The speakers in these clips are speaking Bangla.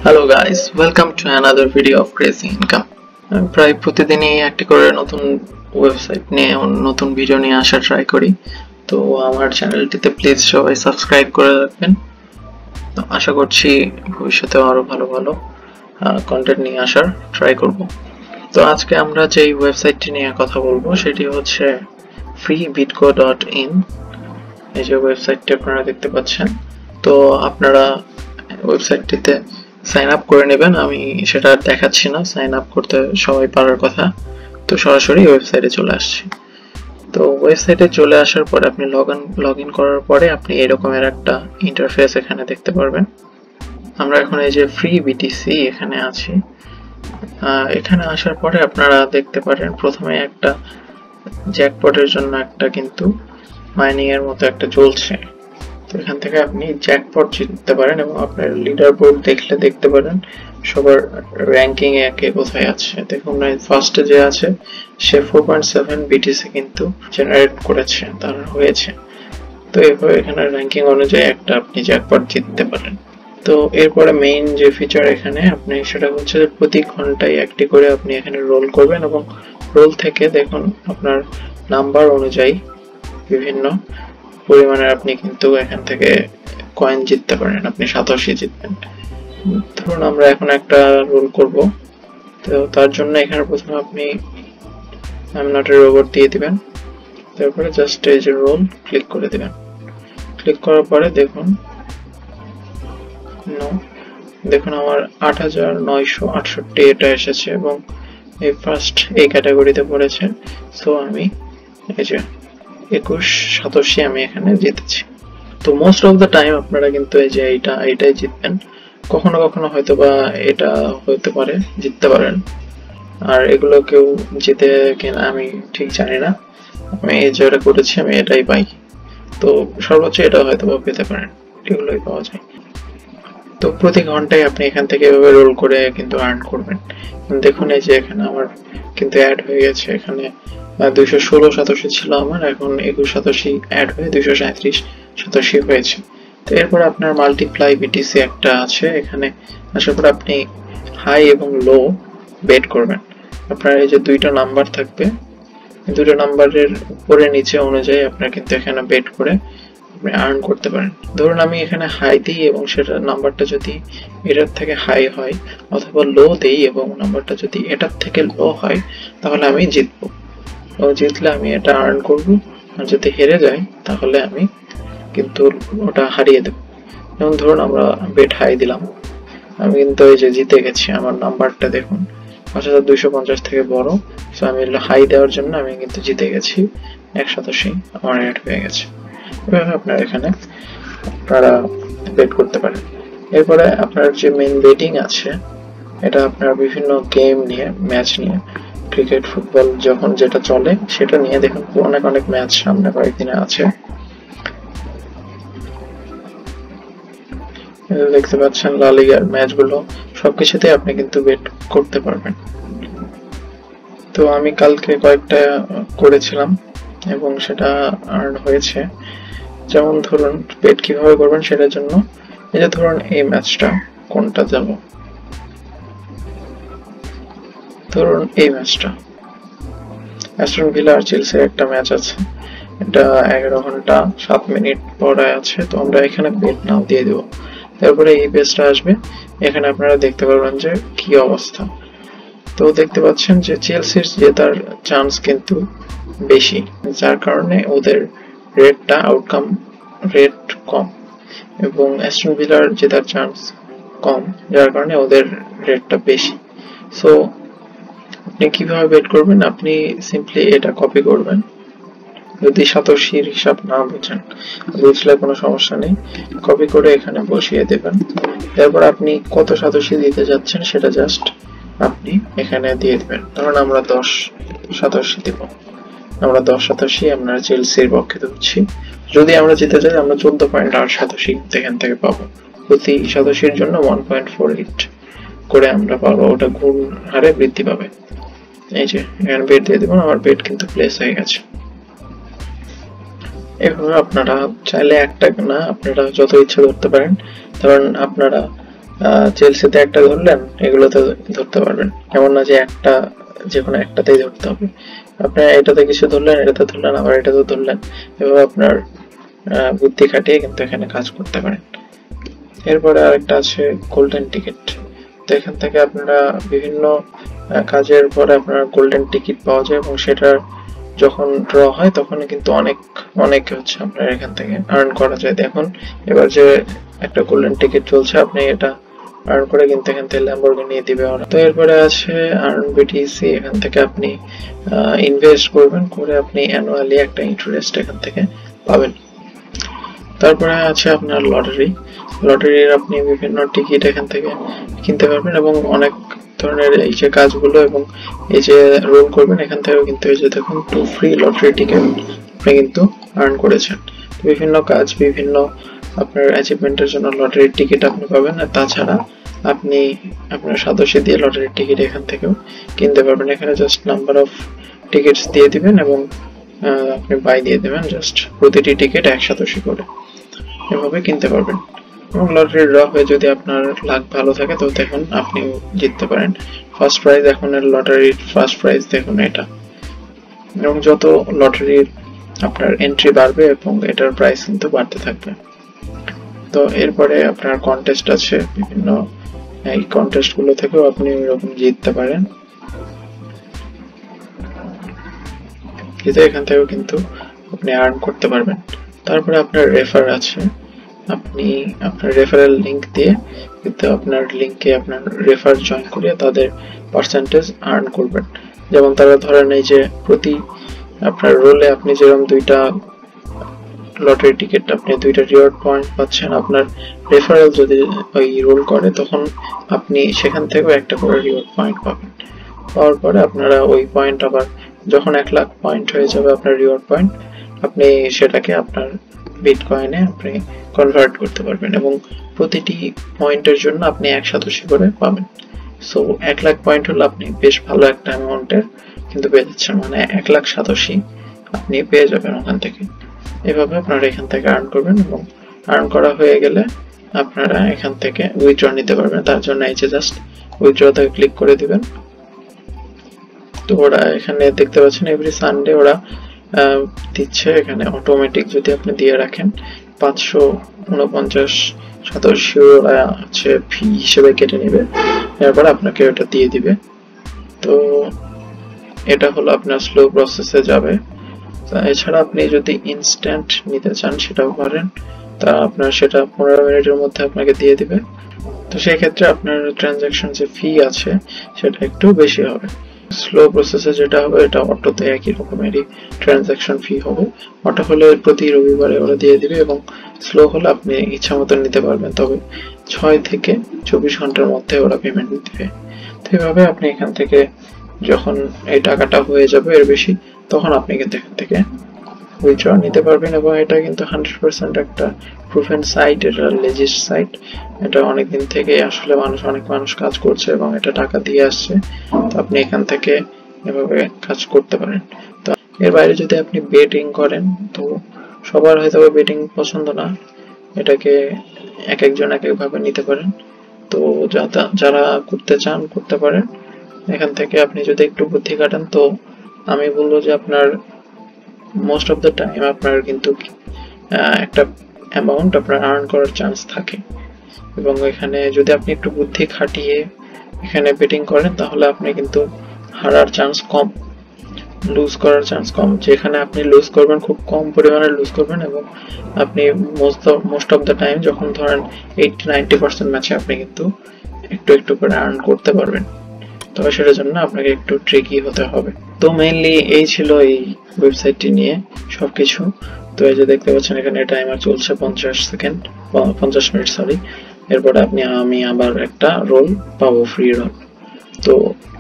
Hello guys, welcome to another video of Crazy Income. প্রায় প্রতিদিনই একটি করে নতুন ওয়েবসাইট নিয়ে নতুন ভিডিও নিয়ে আসা ট্রাই করি। তো আমার চ্যানেলটিতে প্লিজ সবাই সাবস্ক্রাইব করে রাখবেন। তো আশা করছি ভবিষ্যতে আরো ভালো ভালো কন্টেন্ট নিয়ে আসার ট্রাই করব। তো আজকে আমরা যে ওয়েবসাইটটি নিয়ে কথা বলবো সেটি হচ্ছে freebitco.in। এই যে ওয়েবসাইটটি আপনারা দেখতে পাচ্ছেন। তো আপনারা ওয়েবসাইটটিতে সাইন আপ করে নেবেন। আমি সেটা দেখাচ্ছি না, সাইন আপ করতে সবাই পারার কথা। তো সরাসরি ওয়েবসাইটে চলে আসছি। তো ওয়েবসাইটে চলে আসার পরে আপনি লগ ইন করার পরে আপনি এরকমের একটা ইন্টারফেস এখানে দেখতে পারবেন। আমরা এখন এই যে ফ্রি বিটিসি এখানে আছি। এখানে আসার পরে আপনারা দেখতে পারেন প্রথমে একটা জ্যাকপটের জন্য একটা কিন্তু মাইনিং এর মতো একটা চলছে। তো এখান থেকে আপনি জ্যাকপট জিততে পারেন এবং আপনার লিডার বোর্ড দেখতে পারেন সবার র্যাঙ্কিং এ কে কোথায় আছে। দেখুন ফার্স্টে যে আছে সে 4.7 বিটিসি কিন্তু জেনারেট করেছে, তার হয়েছে। তো এভাবে এখানে র্যাঙ্কিং অনুযায়ী একটা আপনি জ্যাকপট জিততে পারেন। তো এরপরে মেইন যে ফিচার এখানে আপনি সেটা হচ্ছে যে প্রতি ঘন্টায় একটি করে আপনি এখানে রোল করবেন এবং রোল থেকে দেখুন আপনার নাম্বার অনুযায়ী বিভিন্ন পরিমাণের আপনি কিন্তু এখান থেকে কয়েন জিততে পারেন। আপনি 87 জিতবেন। ধরুন আমরা এখন একটা রোল করব। তো তার জন্য এখানে প্রথমে আপনি I am not a robot দিয়ে দিবেন। তারপরে জাস্ট এই যে রোল ক্লিক করে দিবেন। ক্লিক করার পরে দেখুন দেখুন আমার 8968 এটা এসেছে এবং এই ফার্স্ট এই ক্যাটাগরিতে পড়েছে। সো আমি এই যে 2187 আমি এখানে জিতেছি। তো মোস্ট অফ দ্য টাইম আপনারা কিন্তু এই যে এইটাই জিতবেন। কখনো কখনো হয়তো বা এটা হতে পারে জিততে পারেন, আর এগুলো কেউ জিতে কিনা আমি ঠিক জানি না। আমি এই যেটা করেছি আমি এটাই পাই। তো সর্বোচ্চ এটা হয়তো বা পেতে পারেন, এগুলোই পাওয়া যায়। তো প্রতি ঘন্টায় আপনি এখান থেকে এভাবে রোল করে কিন্তু আর্ন করবেন। দেখুন এই যে এখানে আমার কিন্তু অ্যাড হয়ে গেছে। এখানে 21687 ছিল আমার, এখন 2187 অ্যাড হয়ে 23787 হয়েছে। তো এরপর আপনার মাল্টিপ্লাই বিটিসি একটা আছে। এখানে আসার পর আপনি হাই এবং লো বেট করবেন। আপনার এই যে দুইটা নাম্বার থাকবে, দুটো নাম্বারের উপরে নিচে অনুযায়ী আপনার কিন্তু এখানে বেট করে আপনি আর্ন করতে পারেন। ধরুন আমি এখানে হাই দিই এবং সেটা নাম্বারটা যদি এটার থেকে হাই হয়, অথবা লো দিই এবং নাম্বারটা যদি এটার থেকে লো হয়, তাহলে আমি জিতবো। জিতলে আমি এটা আর্ন করব, আর যদি হেরে যাই তাহলে আমি কিন্তু ওটা হারিয়ে দেব। যেমন ধরুন আমরা বেট হাই দিলাম, আমি কিন্তু এই যে জিতে গেছি। আমার নাম্বারটা দেখুন 5250 থেকে বড়। সো আমি হাই দেওয়ার জন্য আমি কিন্তু জিতে গেছি, 187 আমার অ্যাড হয়ে গেছে। এভাবে আপনার এখানে আপনারা বেট করতে পারেন। এরপরে আপনার যে মেইন বেটিং আছে, এটা আপনার বিভিন্ন গেম নিয়ে, ম্যাচ নিয়ে, ক্রিকেট, ফুটবল যখন যেটা চলে সেটা নিয়ে দেখুন অনেক ম্যাচ সামনে কয়েকদিনে আছে। দেখতে পাচ্ছেন লা লিগার ম্যাচগুলো, সবকিছুতে আপনি কিন্তু বেট করতে পারবেন। তো আমি কালকে কয়েকটা করেছিলাম এবং সেটা আর্ন হয়েছে। যেমন ধরুন বেট কিভাবে করবেন সেটার জন্য এই যে ধরুন এই ম্যাচটা কোনটা যাব, ধরুন এই ম্যাচটা অ্যাস্টন ভিলা আর চেলসির একটা ম্যাচ আছে। এটা 11 ঘন্টা 7 মিনিট পরে আছে। তো আমরা এখানে বেট নাও দিয়ে দেব। তারপরে এই পেজটা আসবে, এখানে আপনারা দেখতে পারবেন যে কি অবস্থা। তো দেখতে পাচ্ছেন যে চেলসির জেতার চান্স কিন্তু বেশি, যার কারণে ওদের রেটটা আউটকাম রেট কম, এবং অ্যাস্টন ভিলার জেতার চান্স কম, যার কারণে ওদের রেটটা বেশি। সো আপনি কিভাবে বেট করবেন, আপনি সিম্পলি এটা কপি করবেন। যদি 87 হিসাব না বুঝেন, বুঝলে কোনো সমস্যা নেই, কপি করে এখানে বসিয়ে দেবেন। তারপর আপনি কত 87 দিতে যাচ্ছেন সেটা জাস্ট আপনি এখানে দিয়ে দিবেন। ধরুন আমরা 1087 দিব। আমরা 1087 আমরা চেলসির পক্ষে দিচ্ছি। যদি আমরা জিতে যাই আমরা 14.887 এখান থেকে পাবো। প্রতি 87 জন্য 1.48 করে আমরা পাবো, ওটা গুণ হারে বৃদ্ধি পাবে। এই যে এখানে বেট দিয়ে দেবেন, আমার বেট কিন্তু প্লেস হয়ে গেছে। এভাবে আপনারা চাইলে একটা না, আপনারা যত ইচ্ছা ধরতে পারেন। ধরুন আপনারা চেলসিতে একটা ধরলেন, এগুলোতে ধরতে পারবেন। এমন না যে একটা যে কোনো একটাতেই ধরতে হবে। আপনি এটাতে কিছু ধরলেন, এটাতে ধরলেন, আবার এটাতে ধরলেন, এভাবে আপনার বুদ্ধি খাটিয়ে কিন্তু এখানে কাজ করতে পারেন। এরপরে আরেকটা আছে গোল্ডেন টিকিট। তো এখান থেকে আপনারা বিভিন্ন কাজের পরে আপনার গোল্ডেন টিকিট পাওয়া যায়, এবং সেটা যখন ড্র হয় তখন কিন্তু অনেক অনেক হচ্ছে আপনার এখান থেকে আর্ন করা যায়। দেখুন এবার যে একটা গোল্ডেন টিকিট চলছে, আপনি এটা আর্ন করে কিন্তু এখান থেকে ল্যাম্বরগিনি দিবে ওরা। তো এরপরে আছে আর্ন বিটিসি। এখান থেকে আপনি ইনভেস্ট করবেন, করে আপনি অ্যানুয়ালি একটা ইন্টারেস্ট এখান থেকে পাবেন। তারপরে আছে আপনার লটারি। লটারির আপনি বিভিন্ন টিকিট এখান থেকে কিনতে পারবেন, এবং অনেক ধরনের এই যে কাজগুলো এবং এই যে রোল করবেন, এখান থেকেও কিন্তু এই যে দেখুন 2 ফ্রি লটারি টিকিট আপনি কিন্তু আর্ন করেছেন। বিভিন্ন কাজ, বিভিন্ন আপনার অ্যাচিভমেন্টের জন্য লটারির টিকিট আপনি পাবেন। আর তাছাড়া আপনি আপনার সাতোশি দিয়ে লটারির টিকিট এখান থেকেও কিনতে পারবেন। এখানে জাস্ট নাম্বার অফ টিকিটস দিয়ে দিবেন এবং আপনি বাই দিয়ে দেবেন, জাস্ট প্রতিটি টিকিট 1 সাতোশি করে, এভাবে কিনতে পারবেন। এবং লটারি ড্র হয়ে যদি আপনার লাক ভালো থাকে তো দেখুন আপনিও জিততে পারেন। ফার্স্ট প্রাইজ এখন লটারির ফার্স্ট প্রাইজ দেখুন এটা, এবং যত লটারির আপনার এন্ট্রি বাড়বে এবং এটার প্রাইস কিন্তু বাড়তে থাকবে। তো এরপরে আপনার কন্টেস্ট আছে বিভিন্ন, এই কন্টেস্ট গুলো থেকেও আপনি এরকম জিততে পারেন। জিতে এখান থেকেও কিন্তু আপনি আর্ন করতে পারবেন। তারপরে আপনার রেফার আছে, আপনি আপনার রেফারেল লিংক দিয়ে কিন্তু আপনার লিংকে আপনার রেফার জয়েন করে তাদের পার্সেন্টেজ আর্ন করবেন। যেমন তারা ধরেন এই যে প্রতি আপনার রোলে আপনি যেরকম 2টা লটারি টিকিট আপনি 2টা রিওয়ার্ড পয়েন্ট পাচ্ছেন, আপনার রেফারেল যদি ওই রোল করে তখন আপনি সেখান থেকেও একটা করে রিওয়ার্ড পয়েন্ট পাবেন। পাওয়ার পরে আপনারা ওই পয়েন্ট আবার যখন 1 লাখ পয়েন্ট হয়ে যাবে আপনার রিওয়ার্ড পয়েন্ট, আপনি সেটাকে আপনার বিটকয়েনে আপনি কনভার্ট করতে পারবেন, এবং প্রতিটি পয়েন্টের জন্য আপনি 1 সাতোশি করে পাবেন। সো 1 লাখ পয়েন্ট হলে আপনি বেশ ভালো একটা অ্যামাউন্টের কিন্তু পেয়ে যাচ্ছেন, মানে 1 লাখ সাতোশি আপনি পেয়ে যাবেন ওখান থেকে। এভাবে আপনারা এখান থেকে আর্ন করবেন, এবং আর্ন করা হয়ে গেলে আপনারা এখান থেকে উইথড্র নিতে পারবেন। তার জন্য এই যে জাস্ট উইথড্রতে ক্লিক করে দিবেন। তো ওরা এখানে দেখতে পাচ্ছেন এভরি সানডে ওরা দিচ্ছে এখানে অটোমেটিক, যদি আপনি দিয়ে রাখেন 549 সাতোশি ওরা হচ্ছে ফি হিসেবে কেটে নেবে, এরপর আপনাকে ওটা দিয়ে দিবে। তো এটা হলো আপনার স্লো প্রসেসে যাবে। এছাড়া আপনি যদি ইনস্ট্যান্ট নিতে চান সেটাও পারেন, তা আপনার সেটা 15 মিনিটের মধ্যে আপনাকে দিয়ে দিবে। তো সেই ক্ষেত্রে আপনার ট্রানজাকশন যে ফি আছে সেটা একটু বেশি হবে। স্লো প্রসেসে যেটা হবে এটা অটোতে একই রকমেরই ট্রানজাকশন ফি হবে। অটো হলে প্রতি রবিবারে ওরা দিয়ে দিবে, এবং স্লো হলে আপনি ইচ্ছা মতো নিতে পারবেন, তবে 6 থেকে 24 ঘন্টার মধ্যে ওরা পেমেন্ট দিবে। তো এইভাবে আপনি এখান থেকে যখন এই টাকাটা হয়ে যাবে এর বেশি, তখন আপনি কিন্তু এখান থেকে উইথড্র নিতে পারবেন। এবং এটা কিন্তু 100% একটা প্রুফেন সাইট, এটা লেজিট সাইট। এটা অনেকদিন থেকে আসলে অনেক মানুষ কাজ করছে এবং এটা টাকা দিয়ে আসছে। তো আপনি এখান থেকে এভাবে কাজ করতে পারেন। তো এর বাইরে যদি আপনি বেটিং করেন, তো সবার হয়তো বেটিং পছন্দ না, এটাকে এক একজন এক একভাবে নিতে পারেন। তো যারা করতে চান করতে পারেন। এখান থেকে আপনি যদি একটু বুদ্ধি খাটান, তো আমি বলবো যে আপনার মোস্ট অফ দ্য টাইম আপনার কিন্তু একটা অ্যামাউন্ট আপনার আর্ন করার চান্স থাকে, এবং এখানে যদি আপনি একটু বুদ্ধি খাটিয়ে এখানে বেটিং করেন তাহলে আপনি কিন্তু হারার চান্স কম, লুজ করার চান্স কম। যেখানে আপনি লুজ করবেন খুব কম পরিমাণে লুজ করবেন, এবং আপনি মোস্ট অফ দ্য টাইম যখন ধরেন 80-90% ম্যাচে আপনি কিন্তু একটু একটু করে আর্ন করতে পারবেন। তবে সেটার জন্য আপনাকে একটু ট্রিকি হতে হবে। তো মেইনলি এই ছিল এই ওয়েবসাইটটি নিয়ে সবকিছু। তো এই যে দেখতে পাচ্ছেন এখানে টাইমার চলছে 50 মিনিট সরি। এরপরে আমি আবার একটা রোল পাবো, ফ্রি রোল। তো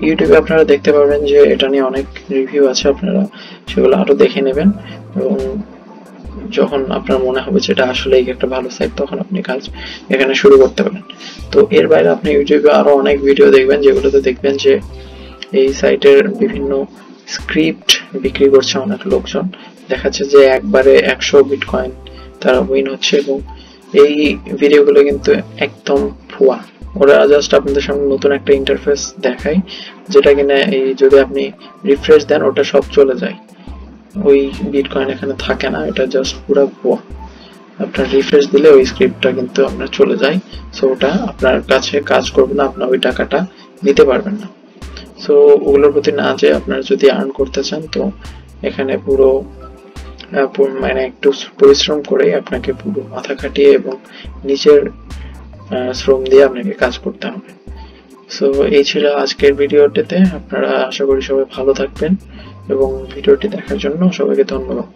ইউটিউবে আপনারা দেখতে পারবেন যে এটা নিয়ে অনেক রিভিউ আছে, আপনারা সেগুলো আরো দেখে নেবেন, এবং যখন আপনার মনে হবে যে এটা আসলেই একটা ভালো সাইট তখন আপনি কাজ এখানে শুরু করতে পারেন। তো এর বাইরে আপনি ইউটিউবে আরো অনেক ভিডিও দেখবেন যেগুলোতে দেখবেন যে এই সাইটের বিভিন্ন স্ক্রিপ্ট বিক্রি করছে অনেক লোকজন। দেখাচ্ছে যে একবারে 100 বিটকয়েন তারা উইন হচ্ছে, এবং এই ভিডিওগুলো কিন্তু একদম ভুয়া। ওরা জাস্ট আপনাদের সামনে নতুন একটা ইন্টারফেস দেখায়, যেটা কিনা এই যদি আপনি রিফ্রেশ দেন ওটা সব চলে যায়, ওই বিটকয়েন এখানে থাকে না, এটা জাস্ট পুরো ভুয়া। আপনার রিফ্রেশ দিলে ওই স্ক্রিপ্টটা কিন্তু আপনার চলে যায়, সো ওটা আপনার কাছে কাজ করবে না, আপনার ওই টাকাটা নিতে পারবেন না। সো ওগুলোর প্রতি না যে আপনারা যদি আর্ন করতে চান, তো এখানে পুরো মানে একটু পরিশ্রম করে আপনাকে পুরো মাথা খাটিয়ে এবং নিজের শ্রম দিয়ে আপনাকে কাজ করতে হবে। সো এই ছিল আজকের ভিডিওটিতে। আপনারা আশা করি সবাই ভালো থাকবেন এবং ভিডিওটি দেখার জন্য সবাইকে ধন্যবাদ।